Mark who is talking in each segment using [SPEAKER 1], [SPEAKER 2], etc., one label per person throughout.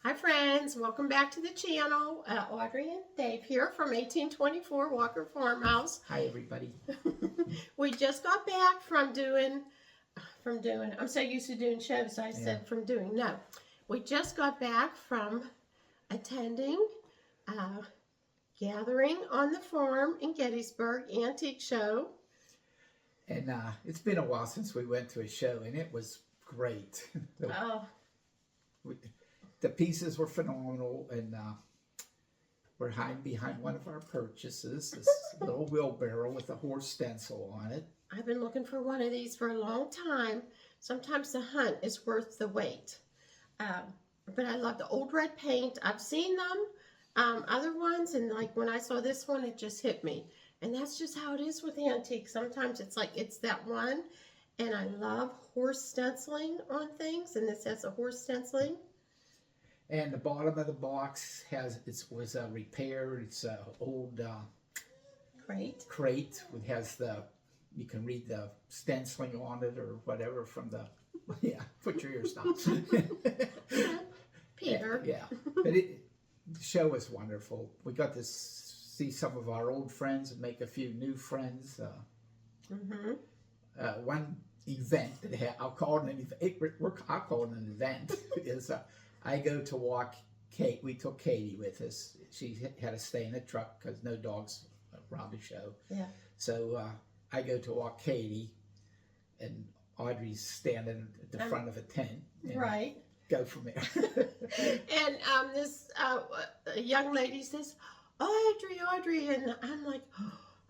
[SPEAKER 1] Hi friends, welcome back to the channel. Audrey and Dave here from 1824 Walker Farmhouse.
[SPEAKER 2] Hi everybody.
[SPEAKER 1] We just got back from doing, I'm so used to doing shows, I said no. We just got back from attending a gathering on the farm in Gettysburg, antique show.
[SPEAKER 2] And it's been a while since we went to a show, and it was great. The pieces were phenomenal, and we're hiding behind one of our purchases, this little wheelbarrow with a horse stencil on it.
[SPEAKER 1] I've been looking for one of these for a long time. Sometimes the hunt is worth the wait. But I love the old red paint. I've seen them, other ones, and like when I saw this one, it just hit me. And that's just how it is with antiques. Sometimes it's like it's that one, and I love horse stenciling on things, and this has a horse stenciling.
[SPEAKER 2] And the bottom of the box was repaired. It's an old crate. It has you can read the stenciling on it or whatever from the, put your ears down.
[SPEAKER 1] Peter.
[SPEAKER 2] Yeah, but the show was wonderful. We got to see some of our old friends and make a few new friends. One event that I'll call it an event is I go to walk Kate. We took Katie with us. She had to stay in a truck because no dogs around the show.
[SPEAKER 1] Yeah.
[SPEAKER 2] So I go to walk Katie, and Audrey's standing at the front of a tent.
[SPEAKER 1] Right.
[SPEAKER 2] Go from there.
[SPEAKER 1] And this young lady says, Audrey, and I'm like,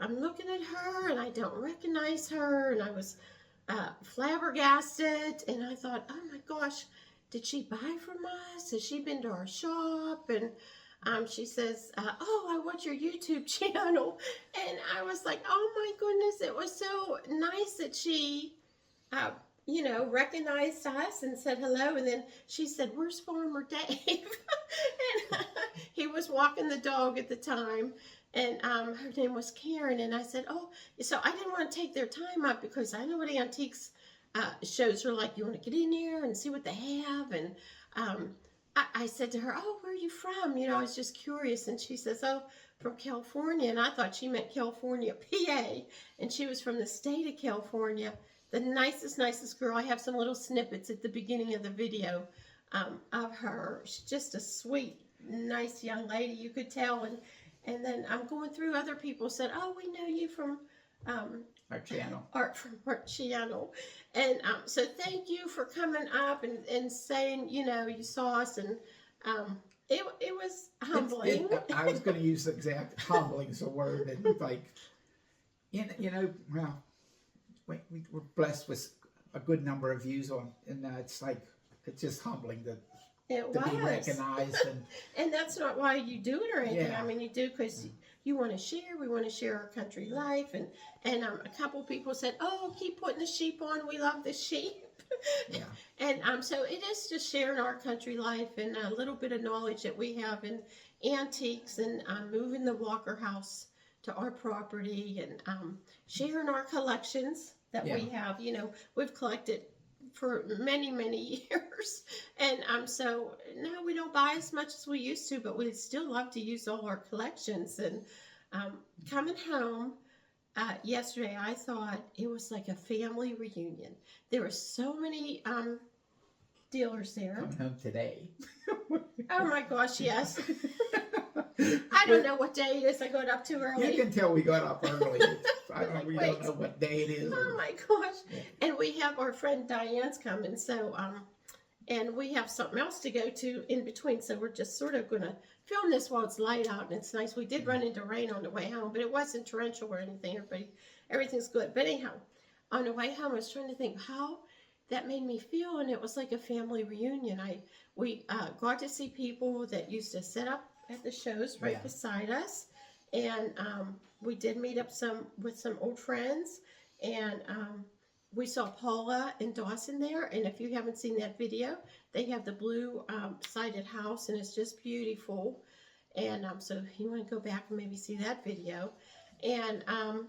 [SPEAKER 1] I'm looking at her, and I don't recognize her, and I was flabbergasted, and I thought, oh my gosh, did she buy from us? Has she been to our shop? And she says, oh, I watch your YouTube channel. And I was like, oh my goodness, it was so nice that she, recognized us and said hello. And then she said, where's Farmer Dave? And he was walking the dog at the time. And her name was Karen. And I said, oh, so I didn't want to take their time up because I know what antiques shows are like. You want to get in there and see what they have. And I said to her, oh, where are you from? I was just curious. And she says, oh, from California. And I thought she meant California, PA. And she was from the state of California. The nicest girl. I have some little snippets at the beginning of the video of her. She's just a sweet, nice young lady, you could tell. And then I'm going through, other people said, oh, we know you from
[SPEAKER 2] our channel.
[SPEAKER 1] Our channel. And so thank you for coming up and saying, you saw us. And it was humbling.
[SPEAKER 2] I was going to use the exact humbling as a word. And like, well, we're blessed with a good number of views on, and it's just humbling to be recognized.
[SPEAKER 1] And that's not why you do it or anything.
[SPEAKER 2] Yeah.
[SPEAKER 1] I mean, you do because you want to share. We want to share our country life. And a couple people said, oh, keep putting the sheep on. We love the sheep.
[SPEAKER 2] Yeah.
[SPEAKER 1] And so it is just sharing our country life and a little bit of knowledge that we have in antiques and moving the Walker house to our property and sharing our collections that we have. We've collected for many years, and so now we don't buy as much as we used to, but we still love to use all our collections. And coming home yesterday, I thought it was like a family reunion. There were so many dealers there.
[SPEAKER 2] Coming home today.
[SPEAKER 1] Oh my gosh, yes. I don't know what day it is. I got up too early.
[SPEAKER 2] You can tell we got up early. We don't know what day it is.
[SPEAKER 1] Oh my gosh. Yeah. And we have our friend Diane's coming. So, and we have something else to go to in between. So we're just sort of going to film this while it's light out and it's nice. We did run into rain on the way home, but it wasn't torrential or anything. Everything's good. But anyhow, on the way home, I was trying to think how that made me feel. And it was like a family reunion. We got to see people that used to sit up at the shows right beside us, and we did meet up with some old friends, and we saw Paula and Dawson there. And if you haven't seen that video, they have the blue sided house, and it's just beautiful. And so if you want to go back and maybe see that video. And I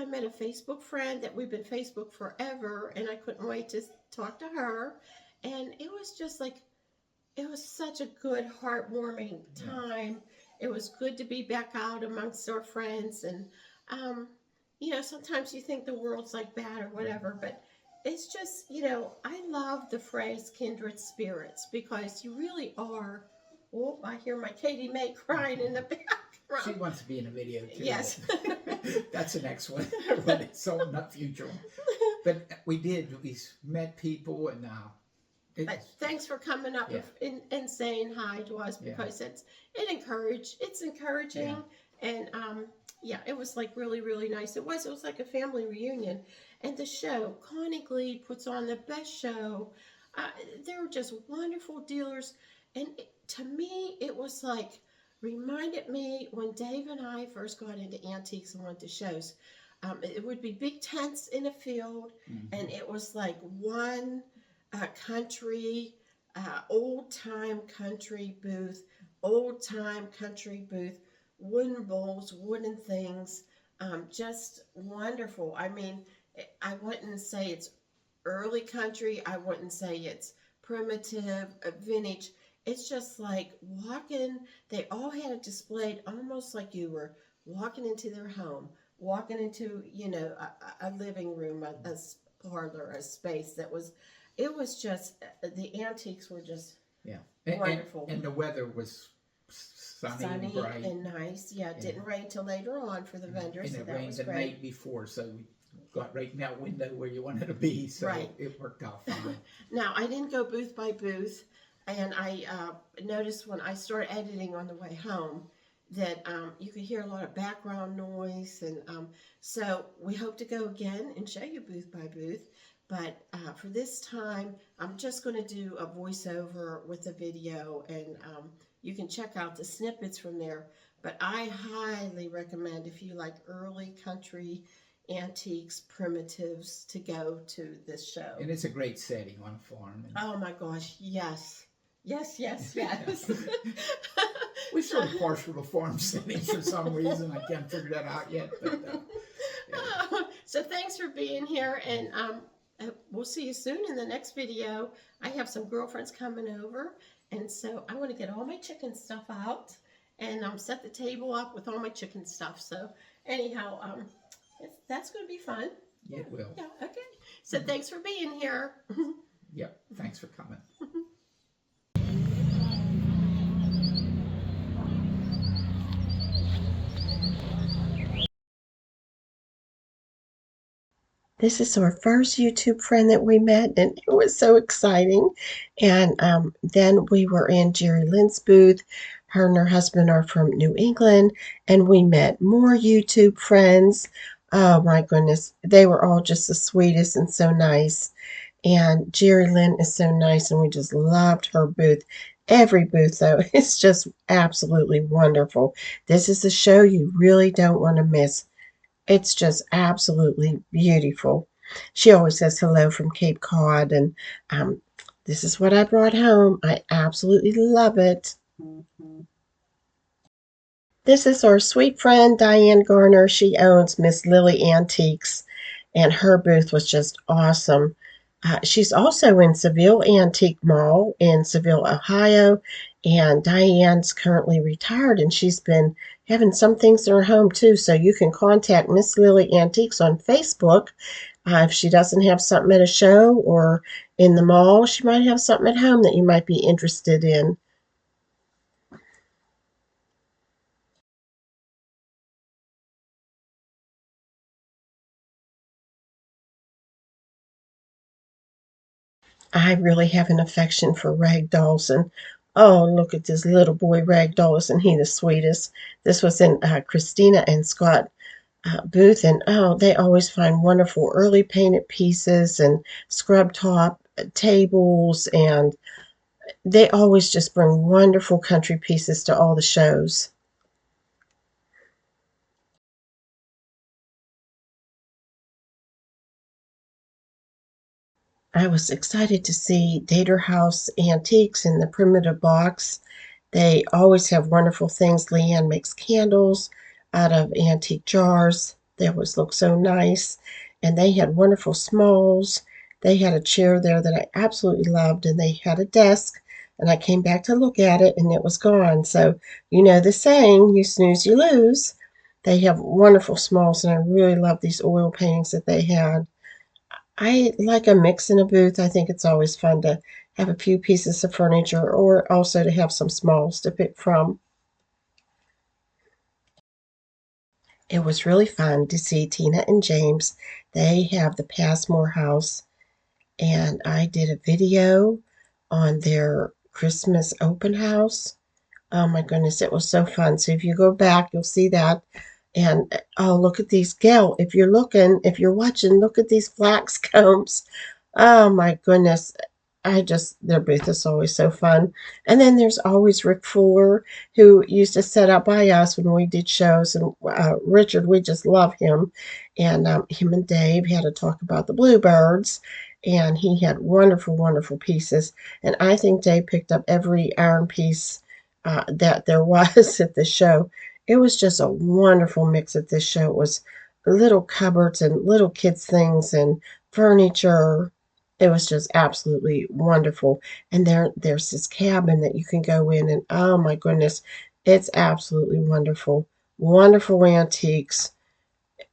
[SPEAKER 1] met a Facebook friend that we've been Facebook forever, and I couldn't wait to talk to her. And it was just like it was such a good, heartwarming
[SPEAKER 2] Yeah.
[SPEAKER 1] time. It was good to be back out amongst our friends. And, um, sometimes you think the world's like bad or whatever, but it's just, I love the phrase kindred spirits because you really are. Oh, I hear my Katie May crying in the
[SPEAKER 2] She
[SPEAKER 1] background.
[SPEAKER 2] wants to be in a video too.
[SPEAKER 1] Yes.
[SPEAKER 2] That's the next one. But it's so not future one. But we met people, and
[SPEAKER 1] But thanks for coming up
[SPEAKER 2] Yeah.
[SPEAKER 1] and saying hi to us because it's encouraging, and yeah, it was like really really nice. It was like a family reunion, and the show Connie Glee puts on the best show. They were just wonderful dealers, and to me it was like reminded me when Dave and I first got into antiques and went to shows. It would be big tents in a field, and it was like one country, old time country booth, old time country booth, wooden bowls, wooden things, just wonderful. I mean, I wouldn't say it's early country, I wouldn't say it's primitive, vintage. It's just like walking, they all had it displayed almost like you were walking into their home, walking into, a living room, a parlor, a space that was it was just the antiques were just wonderful.
[SPEAKER 2] And the weather was sunny and bright
[SPEAKER 1] and nice. Yeah, it didn't rain till later on for the vendors.
[SPEAKER 2] And
[SPEAKER 1] so
[SPEAKER 2] it rained the night before, so we got right in that window where you wanted to be. So it worked out fine.
[SPEAKER 1] Now I didn't go booth by booth, and I noticed when I started editing on the way home that you could hear a lot of background noise, and so we hope to go again and show you booth by booth. But for this time, I'm just going to do a voiceover with a video, and you can check out the snippets from there. But I highly recommend, if you like early country antiques, primitives, to go to this show.
[SPEAKER 2] And it's a great setting on a farm.
[SPEAKER 1] Oh my gosh, yes. Yes, yes, yes.
[SPEAKER 2] We're sort of partial to farm settings for some reason. I can't figure that out yet. But,
[SPEAKER 1] So thanks for being here, and we'll see you soon in the next video. I have some girlfriends coming over, and so I want to get all my chicken stuff out and set the table up with all my chicken stuff. So anyhow, that's going to be fun.
[SPEAKER 2] Yeah, it will.
[SPEAKER 1] Yeah, okay. So thanks for being here.
[SPEAKER 2] Yep, thanks for coming.
[SPEAKER 1] This is our first YouTube friend that we met, and it was so exciting. And then we were in Jerry Lynn's booth. Her and her husband are from New England, and we met more YouTube friends. Oh my goodness, they were all just the sweetest and so nice. And Jerry Lynn is so nice, and we just loved her booth. Every booth, though, is just absolutely wonderful. This is a show you really don't want to miss. It's just absolutely beautiful. She always says hello from Cape Cod, and this is what I brought home. I absolutely love it. This is our sweet friend Diane Garner. She owns Miss Lily Antiques, and her booth was just awesome. She's also in Seville Antique Mall in Seville, Ohio, and Diane's currently retired, and she's been having some things in her home too. So you can contact Miss Lily Antiques on Facebook. If she doesn't have something at a show or in the mall, she might have something at home that you might be interested in. I really have an affection for rag dolls, and oh, look at this little boy rag doll. Isn't he the sweetest? This was in Christina and Scott booth, and oh, they always find wonderful early painted pieces and scrub top tables, and they always just bring wonderful country pieces to all the shows. I was excited to see Dater House Antiques in the primitive box. They always have wonderful things. Leanne makes candles out of antique jars. They always look so nice. And they had wonderful smalls. They had a chair there that I absolutely loved, and they had a desk
[SPEAKER 3] and I came back to look at it and it was gone. So, you know the saying, you snooze, you lose. They have wonderful smalls, and I really love these oil paintings that they had. I like a mix in a booth. I think it's always fun to have a few pieces of furniture or also to have some smalls to pick from. It was really fun to see Tina and James. They have the Passmore House, and I did a video on their Christmas open house. Oh my goodness, it was so fun. So if you go back, you'll see that. And oh, look at these, Gail. If you're looking, if you're watching, look at these flax combs. Oh my goodness. Their booth is always so fun. And then there's always Rick Fuller, who used to set up by us when we did shows. And Richard, we just love him. And him and Dave had to talk about the Bluebirds. And he had wonderful, wonderful pieces. And I think Dave picked up every iron piece that there was at the show. It was just a wonderful mix at this show. It was little cupboards and little kids' things and furniture. It was just absolutely wonderful. And there's this cabin that you can go in, and oh my goodness, it's absolutely wonderful. Wonderful antiques,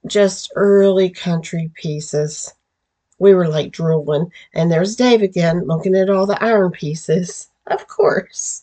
[SPEAKER 3] just early country pieces. We were like drooling. And there's Dave again looking at all the iron pieces. Of course.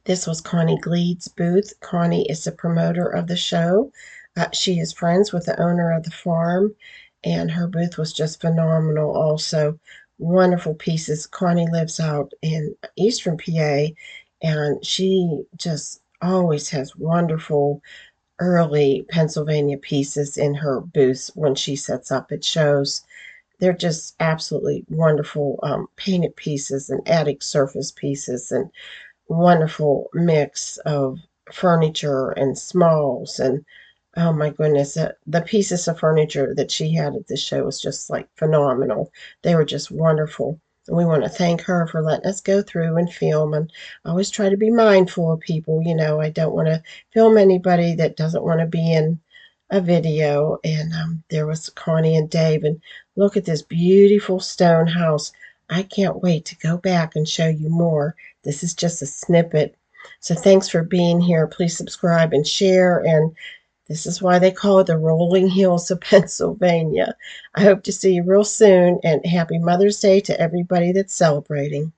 [SPEAKER 3] This was Connie Gleed's booth. Connie is the promoter of the show. She is friends with the owner of the farm, and her booth was just phenomenal. Also, wonderful pieces. Connie lives out in Eastern PA, and she just always has wonderful early Pennsylvania pieces in her booths when she sets up at shows. They're just absolutely wonderful painted pieces and attic surface pieces and wonderful mix of furniture and smalls and oh my goodness, the pieces of furniture that she had at this show was just like phenomenal. They were just wonderful. And we want to thank her for letting us go through and film. And I always try to be mindful of people. You know, I don't want to film anybody that doesn't want to be in a video. And there was Connie and Dave. And look at this beautiful stone house. I can't wait to go back and show you more. This is just a snippet. So thanks for being here. Please subscribe and share. And this is why they call it the rolling hills of Pennsylvania. I hope to see you real soon, and happy Mother's Day to everybody that's celebrating.